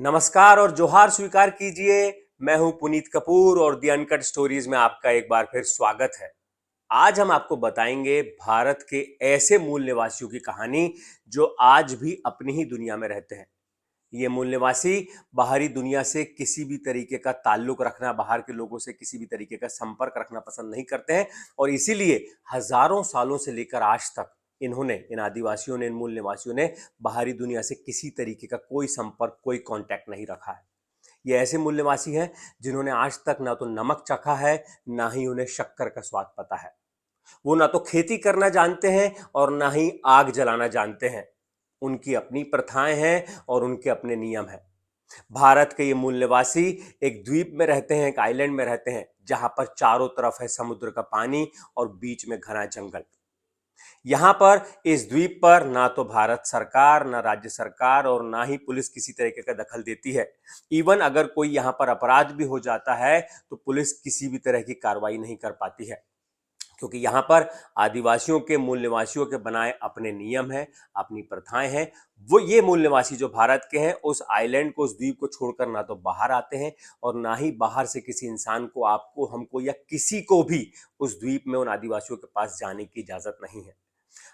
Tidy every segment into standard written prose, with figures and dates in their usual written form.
नमस्कार और जोहार स्वीकार कीजिए। मैं हूं पुनीत कपूर और दी अनकट स्टोरीज में आपका एक बार फिर स्वागत है। आज हम आपको बताएंगे भारत के ऐसे मूल निवासियों की कहानी जो आज भी अपनी ही दुनिया में रहते हैं। ये मूल निवासी बाहरी दुनिया से किसी भी तरीके का ताल्लुक रखना, बाहर के लोगों से किसी भी तरीके का संपर्क रखना पसंद नहीं करते हैं और इसीलिए हजारों सालों से लेकर आज तक इन आदिवासियों ने, इन मूल निवासियों ने बाहरी दुनिया से किसी तरीके का कोई संपर्क, कोई कांटेक्ट नहीं रखा है। ये ऐसे मूल निवासी हैं जिन्होंने आज तक ना तो नमक चखा है, ना ही उन्हें शक्कर का स्वाद पता है। वो ना तो खेती करना जानते हैं और ना ही आग जलाना जानते हैं। उनकी अपनी प्रथाएं हैं और उनके अपने नियम हैं। भारत के ये मूल निवासी एक द्वीप में रहते हैं, एक आइलैंड में रहते हैं जहां पर चारों तरफ है समुद्र का पानी और बीच में घना जंगल। यहां पर इस द्वीप पर ना तो भारत सरकार, ना राज्य सरकार और ना ही पुलिस किसी तरीके का दखल देती है। इवन अगर कोई यहां पर अपराध भी हो जाता है तो पुलिस किसी भी तरह की कार्रवाई नहीं कर पाती है, क्योंकि यहाँ पर आदिवासियों के, मूल निवासियों के बनाए अपने नियम हैं, अपनी प्रथाएं हैं। वो ये मूल निवासी जो भारत के हैं उस आइलैंड को, उस द्वीप को छोड़कर ना तो बाहर आते हैं और ना ही बाहर से किसी इंसान को, आपको, हमको या किसी को भी उस द्वीप में उन आदिवासियों के पास जाने की इजाजत नहीं है।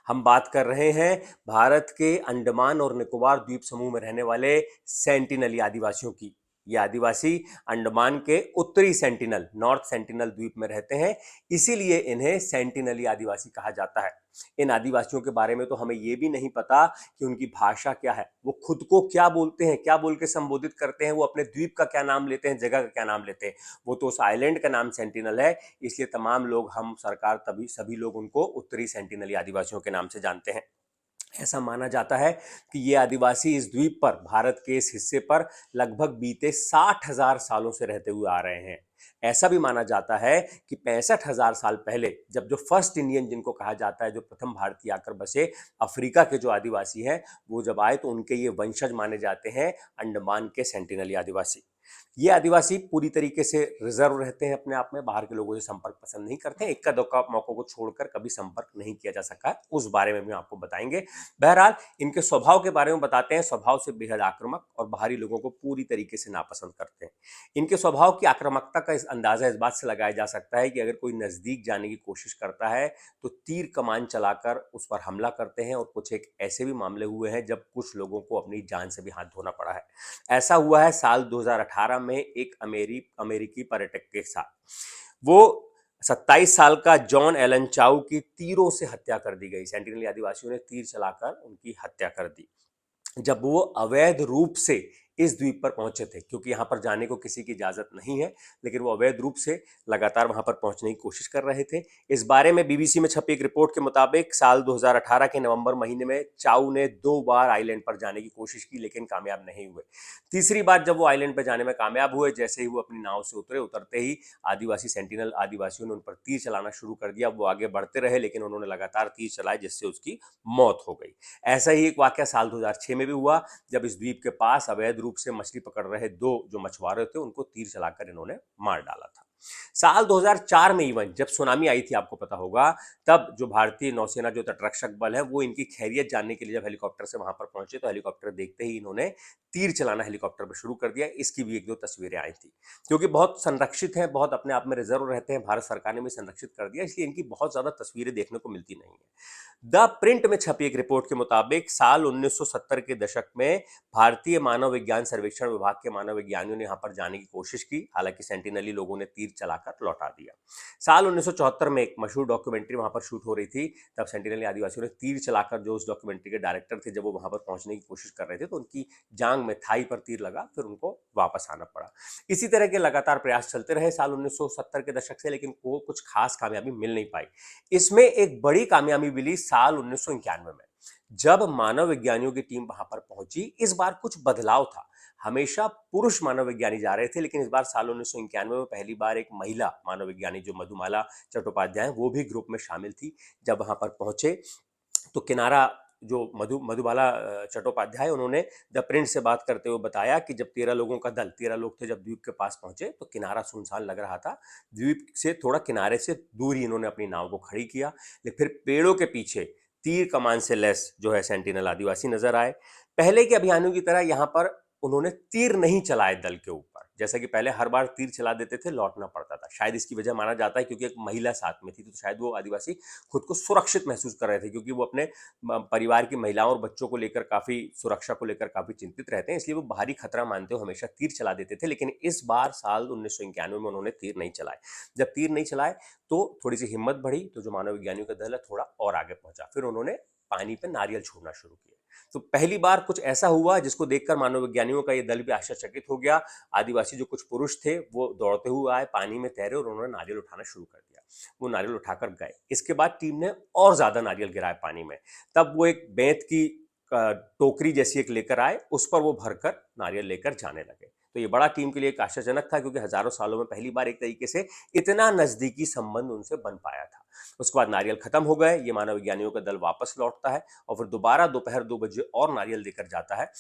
हम बात कर रहे हैं भारत के अंडमान और निकोबार द्वीप समूह में रहने वाले सेंटिनली आदिवासियों की। ये आदिवासी अंडमान के उत्तरी सेंटिनल, नॉर्थ सेंटिनल द्वीप में रहते हैं, इसीलिए इन्हें सेंटिनली आदिवासी कहा जाता है। इन आदिवासियों के बारे में तो हमें यह भी नहीं पता कि उनकी भाषा क्या है, वो खुद को क्या बोलते हैं, क्या बोल के संबोधित करते हैं, वो अपने द्वीप का क्या नाम लेते हैं, जगह का क्या नाम लेते हैं। वो तो उस आइलैंड का नाम सेंटिनल है, इसलिए तमाम लोग, हम, सरकार, तभी सभी लोग उनको उत्तरी सेंटिनली आदिवासियों के नाम से जानते हैं। ऐसा माना जाता है कि ये आदिवासी इस द्वीप पर, भारत के इस हिस्से पर लगभग बीते 60,000 सालों से रहते हुए आ रहे हैं। ऐसा भी माना जाता है कि 65,000 साल पहले, जब जो फर्स्ट इंडियन जिनको कहा जाता है, जो प्रथम भारतीय आकर बसे, अफ्रीका के जो आदिवासी हैं, वो जब आए तो उनके ये वंशज माने जाते हैं अंडमान के सेंटिनली आदिवासी। ये आदिवासी पूरी तरीके से रिजर्व रहते हैं अपने आप में, बाहर के लोगों से संपर्क पसंद नहीं करते हैं। इक्का दुक्का मौकों को छोड़कर कभी संपर्क नहीं किया जा सका है, उस बारे में भी आपको बताएंगे। बहरहाल इनके स्वभाव के बारे में बताते हैं। स्वभाव से बेहद आक्रामक और बाहरी लोगों को पूरी तरीके से नापसंद करते हैं। इनके स्वभाव की आक्रामकता का अंदाजा इस बात से लगाया जा सकता है कि अगर कोई नजदीक जाने की कोशिश करता है तो तीर कमान चलाकर उस पर हमला करते हैं, और कुछ एक ऐसे भी मामले हुए हैं जब कुछ लोगों को अपनी जान से भी हाथ धोना पड़ा है। ऐसा हुआ है साल 2018 में एक अमेरिकी पर्यटक के साथ। वो 27 साल का जॉन एलन चाउ की तीरों से हत्या कर दी गई। सेंटिनली आदिवासियों ने तीर चलाकर उनकी हत्या कर दी जब वो अवैध रूप से इस द्वीप पर पहुंचे थे, क्योंकि यहां पर जाने को किसी की इजाजत नहीं है, लेकिन वो अवैध रूप से लगातार वहां पर पहुंचने की कोशिश कर रहे थे। इस बारे में बीबीसी में छपी एक रिपोर्ट के मुताबिक साल 2018 के नवंबर महीने में चाउ ने 2 बार आइलैंड पर जाने की कोशिश की, लेकिन कामयाब नहीं हुए। तीसरी बार जब वो आइलैंड पर जाने में कामयाब हुए, जैसे ही वो अपनी नाव से उतरे, उतरते ही आदिवासी सेंटिनल आदिवासियों ने उन पर तीर चलाना शुरू कर दिया। वो आगे बढ़ते रहे, लेकिन उन्होंने लगातार तीर चलाए, जिससे उसकी मौत हो गई। ऐसा ही एक वाकया साल 2006 में भी हुआ, जब इस द्वीप के पास अवैध रूप से मछली पकड़ रहे 2 जो मछुआरे थे, उनको तीर चलाकर इन्होंने मार डाला था। साल 2004 में इवन जब सुनामी आई थी, आपको पता होगा, तब जो भारतीय नौसेना, जो तटरक्षक बल है, वो इनकी खैरियत जानने के लिए जब हेलीकॉप्टर से वहां पर पहुंचे, तो हेलीकॉप्टर देखते ही इन्होंने तीर चलाना हेलीकॉप्टर पर शुरू कर दिया। इसकी भी 1-2 तस्वीरें आई थी। क्योंकि बहुत संरक्षित हैं, बहुत अपने आप में रिजर्व रहते हैं, भारत सरकार ने भी संरक्षित कर दिया, इसलिए इनकी बहुत ज्यादा तस्वीरें देखने को मिलती नहीं है। द प्रिंट में छपी एक रिपोर्ट के मुताबिक साल 1970 के दशक में भारतीय मानव विज्ञान सर्वेक्षण विभाग के मानव विज्ञानियों ने यहां पर जाने की कोशिश की, हालांकि सेंटिनली लोगों ने तीर चलाकर लौटा दिया। साल 1974 में एक मशहूर डॉक्यूमेंट्री वहां पर शूट हो रही थी, तब सेंटिनली आदिवासियों ने तीर चलाकर, जो उस डॉक्यूमेंट्री के डायरेक्टर थे, जब वो वहां पर पहुंचने की कोशिश कर रहे थे, तो उनकी जांग में, थाई पर तीर लगा, फिर उनको वापस आना पड़ा। इसी तरह के लगातार प्रयास चलते रहे साल 1970 के दशक से, लेकिन वो कुछ खास कामयाबी मिल नहीं पाई। इसमें एक बड़ी कामयाबी मिली साल 1991 में, जब मानव विज्ञानियों की टीम वहां पर पहुंची। इस बार कुछ बदलाव था। हमेशा पुरुष मानव विज्ञानी जा रहे थे, लेकिन इस बार साल 1991 में पहली बार एक महिला मानव विज्ञानी, जो मधुमाला चट्टोपाध्याय, वो भी ग्रुप में शामिल थी। जब वहां पर पहुंचे तो किनारा, जो मधुबाला चट्टोपाध्याय, उन्होंने द प्रिंट से बात करते हुए बताया कि जब 13 लोगों का दल, 13 लोग थे, जब द्वीप के पास पहुंचे तो किनारा सुनसान लग रहा था। द्वीप से थोड़ा, किनारे से दूर ही इन्होंने अपनी नाव को खड़ी किया, लेकिन फिर पेड़ों के पीछे तीर कमान से लैस जो है सेंटिनल आदिवासी नजर आए। पहले के अभियानों की तरह यहाँ पर उन्होंने तीर नहीं चलाए दल के ऊपर। जैसा कि पहले हर बार तीर चला देते थे, लौटना पड़ता था। शायद इसकी वजह माना जाता है क्योंकि एक महिला साथ में थी, तो शायद वो आदिवासी खुद को सुरक्षित महसूस कर रहे थे, क्योंकि वो अपने परिवार की महिलाओं और बच्चों को लेकर काफी, सुरक्षा को लेकर काफी चिंतित रहते हैं, इसलिए वो बाहरी खतरा मानते हुए हमेशा तीर चला देते थे। लेकिन इस बार साल 1991 में उन्होंने तीर नहीं चलाए। जब तीर नहीं चलाए तो थोड़ी सी हिम्मत बढ़ी, तो जो मानव विज्ञानियों का दल है थोड़ा और आगे पहुंचा। फिर उन्होंने पानी पे नारियल छोड़ना शुरू किया। तो पहली बार कुछ ऐसा हुआ जिसको देखकर मानव विज्ञानियों का ये दल भी आश्चर्यचकित हो गया। आदिवासी जो कुछ पुरुष थे वो दौड़ते हुए आए, पानी में तैरे और उन्होंने नारियल उठाना शुरू कर दिया। वो नारियल उठाकर गए। इसके बाद टीम ने और ज्यादा नारियल गिराए पानी में। तब वो एक बेंत की टोकरी जैसी एक लेकर आए, उस पर वो भरकर नारियल लेकर जाने लगे। तो ये बड़ा टीम के लिए एक आश्चर्यजनक था, क्योंकि हजारों सालों में पहली बार एक तरीके से इतना नजदीकी संबंध उनसे बन पाया था। उसके बाद नारियल खत्म हो गए, ये मानव विज्ञानियों का दल वापस लौटता है और फिर दोबारा दोपहर 2 बजे और नारियल लेकर जाता है।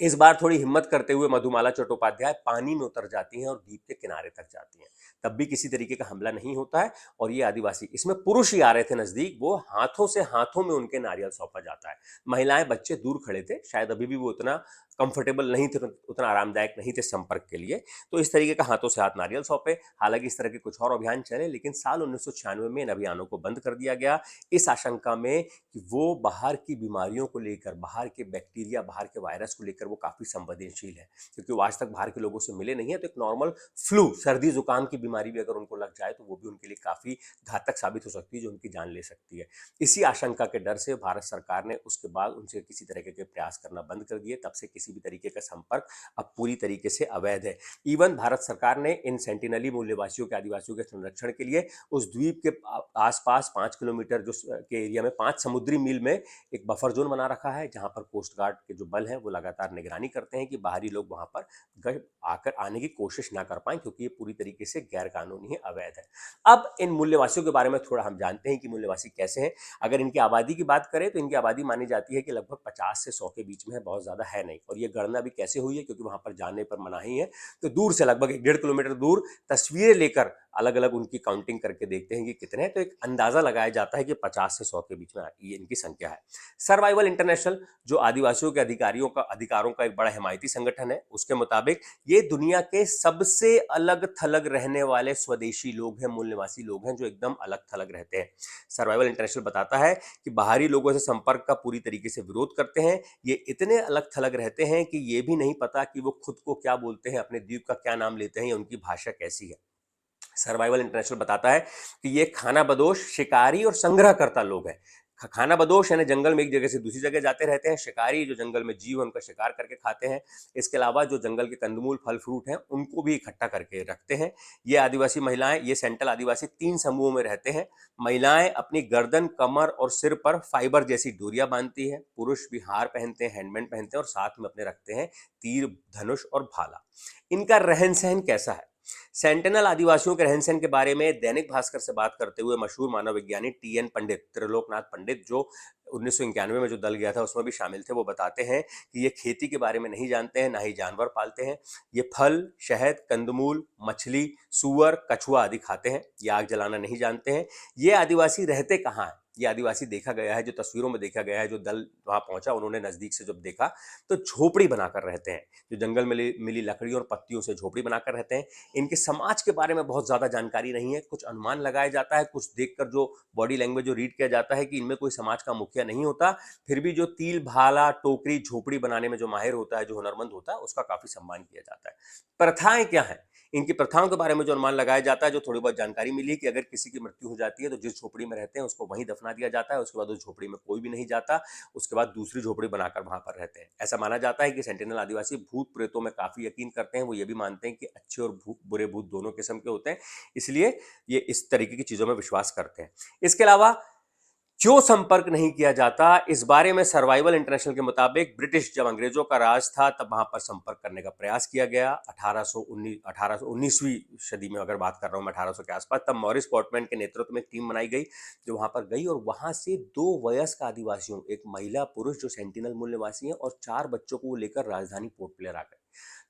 इस बार थोड़ी हिम्मत करते हुए मधुमाला चट्टोपाध्याय पानी में उतर जाती हैं और द्वीप के किनारे तक जाती हैं। तब भी किसी तरीके का हमला नहीं होता है और ये आदिवासी, इसमें पुरुष ही आ रहे थे नजदीक, वो हाथों से हाथों में उनके नारियल सौंपा जाता है। महिलाएं बच्चे दूर खड़े थे, शायद अभी भी वो उतना कंफर्टेबल नहीं थे, उतना आरामदायक नहीं थे संपर्क के लिए, तो इस तरीके का हाथों से हाथ नारियल सौंपे। हालांकि इस तरह के कुछ और अभियान चले, लेकिन साल 1996 में इन अभियानों को बंद कर दिया गया, इस आशंका में कि वो बाहर की बीमारियों को लेकर, बाहर के बैक्टीरिया, बाहर के वायरस को लेकर वो काफी संवेदनशील है, क्योंकि वो आज तक बाहर के लोगों से मिले नहीं है। तो एक नॉर्मल फ्लू, सर्दी जुकाम की बीमारी भी अगर उनको लग जाए तो वो भी उनके लिए काफी घातक साबित हो सकती है, जो उनकी जान ले सकती है। इसी आशंका के डर से भारत सरकार ने उसके बाद उनसे किसी तरह के प्रयास करना बंद कर दिए। तब से किसी भी तरीके का संपर्क अब पूरी तरीके से अवैध है। इवन भारत सरकार ने इन सेंटिनली मूल्यवासियों के, आदिवासियों के संरक्षण के लिए उस द्वीप के आसपास 5 किलोमीटर जो के एरिया में 5 समुद्री मील में एक बफर जोन बना रखा है, जहां पर कोस्ट गार्ड के जो बल हैं वो लगातार निगरानी करते हैं कि बाहरी लोग वहां पर आकर आने की कोशिश ना कर पाए, क्योंकि ये पूरी तरीके से गैर कानूनी है, अवैध है। अब इन मूल्यवासियों के बारे में थोड़ा हम जानते हैं कि मूल्यवासी कैसे हैं। अगर इनकी आबादी की बात करें तो इनकी आबादी मानी जाती है कि लगभग 50 से 100 के बीच में है, बहुत ज्यादा है नहीं। और ये गणना भी कैसे हुई है, क्योंकि वहां पर जाने पर मनाही है, तो दूर से लगभग 1.5 किलोमीटर दूर तस्वीरें लेकर अलग अलग उनकी काउंटिंग करके देखते हैं कि कितने हैं, तो एक अंदाजा लगाया जाता है कि 50 से 100 के बीच में ये इनकी संख्या है। सर्वाइवल इंटरनेशनल, जो आदिवासियों के अधिकारों का एक बड़ा हिमायती संगठन है, उसके मुताबिक ये दुनिया के सबसे अलग थलग रहने वाले स्वदेशी लोग हैं, मूल निवासी लोग हैं, जो एकदम अलग थलग रहते हैं। सर्वाइवल इंटरनेशनल बताता है कि बाहरी लोगों से संपर्क का पूरी तरीके से विरोध करते हैं। ये इतने अलग थलग रहते हैं कि ये भी नहीं पता कि वो खुद को क्या बोलते हैं, अपने द्वीप का क्या नाम लेते हैं, या उनकी भाषा कैसी है। सर्वाइवल इंटरनेशनल बताता है कि ये खाना बदोश, शिकारी और संग्रहकर्ता लोग हैं। खाना बदोश यानी जंगल में एक जगह से दूसरी जगह जाते रहते हैं। शिकारी, जो जंगल में जीव है उनका शिकार करके खाते हैं। इसके अलावा जो जंगल के कंदमूल, फल फ्रूट हैं उनको भी इकट्ठा करके रखते हैं। ये आदिवासी महिलाएं, ये सेंट्रल आदिवासी 3 समूहों में रहते हैं। महिलाएं अपनी गर्दन, कमर और सिर पर फाइबर जैसी डोरियां बांधती हैं। पुरुष भी हार पहनते हैं, हैंडबैंड पहनते हैं और साथ में अपने रखते हैं तीर, धनुष और भाला। इनका रहन सहन कैसा है? सेंटिनल आदिवासियों के रहन सहन के बारे में दैनिक भास्कर से बात करते हुए मशहूर मानव विज्ञानी TN पंडित, त्रिलोकनाथ पंडित, जो 1991 में जो दल गया था उसमें भी शामिल थे, वो बताते हैं कि ये खेती के बारे में नहीं जानते हैं, ना ही जानवर पालते हैं। ये फल, शहद, कंदमूल, मछली, सूअर, कछुआ आदि खाते हैं। ये आग जलाना नहीं जानते हैं। ये आदिवासी रहते कहाँ हैं? ये आदिवासी देखा गया है, जो तस्वीरों में देखा गया है, जो दल वहां पहुंचा उन्होंने नजदीक से जब देखा, तो झोपड़ी बनाकर रहते हैं। जो जंगल में मिली लकड़ियों और पत्तियों से झोपड़ी बनाकर रहते हैं। इनके समाज के बारे में बहुत ज्यादा जानकारी नहीं है। कुछ अनुमान लगाया जाता है, कुछ देखकर जो बॉडी लैंग्वेज जो रीड किया जाता है कि इनमें कोई समाज का मुखिया नहीं होता। फिर भी जो तिल, भाला, टोकरी, झोपड़ी बनाने में जो माहिर होता है, जो हुनरमंद होता है, उसका काफी सम्मान किया जाता है। प्रथाएं क्या है? इनकी प्रथाओं के बारे में जो अनुमान लगाया जाता है, जो थोड़ी बहुत जानकारी मिली है कि अगर किसी की मृत्यु हो जाती है तो जिस झोपड़ी में रहते हैं उसको वहीं दफना दिया जाता है। उसके बाद उस झोपड़ी में कोई भी नहीं जाता। उसके बाद दूसरी झोपड़ी बनाकर वहां पर रहते हैं। ऐसा माना जाता है कि सेंटिनल आदिवासी भूत प्रेतों में काफी यकीन करते हैं। वो ये भी मानते हैं कि अच्छे और बुरे भूत दोनों किस्म के होते हैं, इसलिए ये इस तरीके की चीजों में विश्वास करते हैं। इसके अलावा क्यों संपर्क नहीं किया जाता, इस बारे में सर्वाइवल इंटरनेशनल के मुताबिक ब्रिटिश, जब अंग्रेजों का राज था तब वहां पर संपर्क करने का प्रयास किया गया। 1819वीं सदी में अगर बात कर रहा हूं मैं, 1800 के आसपास, तब मॉरिस पोर्टमैन के नेतृत्व में एक टीम बनाई गई जो वहां पर गई और वहां से 2 वयस्क आदिवासियों, एक महिला, पुरुष जो सेंटिनल मूल निवासी हैं, और 4 बच्चों को लेकर राजधानी पोर्ट ब्लेयर आ गए।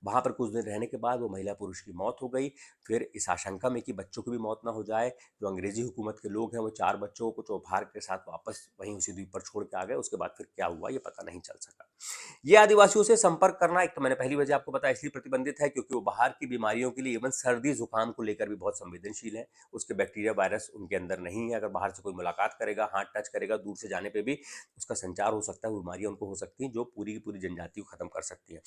वहां पर कुछ दिन रहने के बाद वो महिला पुरुष की मौत हो गई। फिर इस आशंका में कि बच्चों की भी मौत ना हो जाए, जो अंग्रेजी हुकूमत के लोग हैं वो 4 बच्चों को चौभार के साथ वापस वहीं उसी द्वीप पर छोड़ के आ गए। उसके बाद फिर क्या हुआ ये पता नहीं चल सका। ये आदिवासियों से संपर्क करना, एक तो मैंने पहली वजह आपको बताया, इसलिए प्रतिबंधित है क्योंकि वो बाहर की बीमारियों के लिए, इवन सर्दी जुकाम को लेकर भी बहुत संवेदनशील है। उसके बैक्टीरिया वायरस उनके अंदर नहीं है। अगर बाहर से कोई मुलाकात करेगा, हाथ टच करेगा, दूर से जाने पे भी उसका संचार हो सकता है, बीमारियां उनको हो सकती हैं जो पूरी की पूरी जनजाति को खत्म कर सकती है।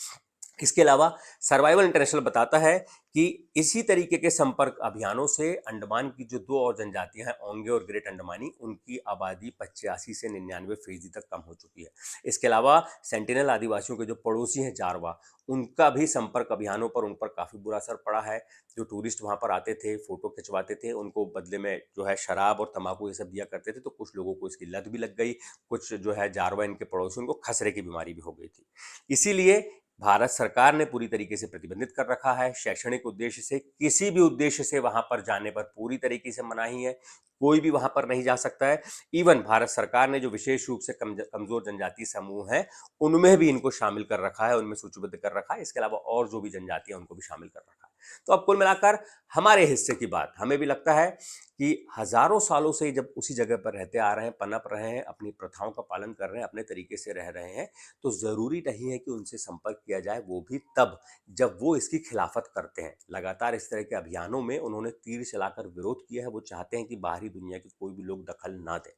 इसके अलावा सर्वाइवल इंटरनेशनल बताता है कि इसी तरीके के संपर्क अभियानों से अंडमान की जो 2 और जनजातियां हैं, ओंगे और ग्रेट अंडमानी, उनकी आबादी 85 से 99% तक कम हो चुकी है। इसके अलावा सेंटिनल आदिवासियों के जो पड़ोसी हैं जारवा, उनका भी संपर्क अभियानों पर उन पर काफी बुरा असर पड़ा है। जो टूरिस्ट वहां पर आते थे, फोटो खिंचवाते थे, उनको बदले में जो है शराब और तंबाकू ये सब दिया करते थे, तो कुछ लोगों को इसकी लत भी लग गई। कुछ जो है जारवा इनके पड़ोसी, उनको खसरे की बीमारी भी हो गई थी। इसीलिए भारत सरकार ने पूरी तरीके से प्रतिबंधित कर रखा है। शैक्षणिक उद्देश्य से, किसी भी उद्देश्य से वहां पर जाने पर पूरी तरीके से मनाही है। कोई भी वहां पर नहीं जा सकता है। इवन भारत सरकार ने जो विशेष रूप से कमजोर जनजातीय समूह हैं, उनमें भी इनको शामिल कर रखा है, उनमें सूचीबद्ध कर रखा है। इसके अलावा और जो भी जनजातियां, उनको भी शामिल कर रखा है। तो अब कुल मिलाकर हमारे हिस्से की बात, हमें भी लगता है कि हजारों सालों से जब उसी जगह पर रहते आ रहे हैं, पनप रहे हैं, अपनी प्रथाओं का पालन कर रहे हैं, अपने तरीके से रह रहे हैं, तो जरूरी नहीं है कि उनसे संपर्क किया जाए, वो भी तब जब वो इसकी खिलाफत करते हैं। लगातार इस तरह के अभियानों में उन्होंने तीर चलाकर विरोध किया है। वो चाहते हैं कि बाहरी दुनिया के कोई भी लोग दखल ना दें।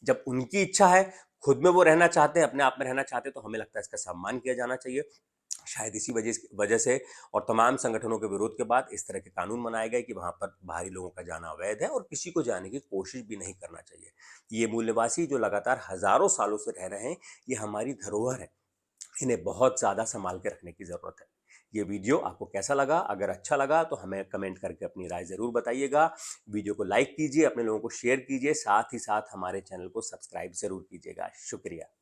जब उनकी इच्छा है, खुद में वो रहना चाहते हैं, अपने आप में रहना चाहते हैं, तो हमें लगता है इसका सम्मान किया जाना चाहिए। शायद इसी वजह से और तमाम संगठनों के विरोध के बाद इस तरह के कानून बनाए गए कि वहां पर बाहरी लोगों का जाना अवैध है और किसी को जाने की कोशिश भी नहीं करना चाहिए। ये मूल्यवासी जो लगातार हजारों सालों से रह रहे हैं, ये हमारी धरोहर है। इन्हें बहुत ज़्यादा संभाल के रखने की ज़रूरत है। ये वीडियो आपको कैसा लगा? अगर अच्छा लगा तो हमें कमेंट करके अपनी राय ज़रूर बताइएगा। वीडियो को लाइक कीजिए, अपने लोगों को शेयर कीजिए, साथ ही साथ हमारे चैनल को सब्सक्राइब ज़रूर कीजिएगा। शुक्रिया।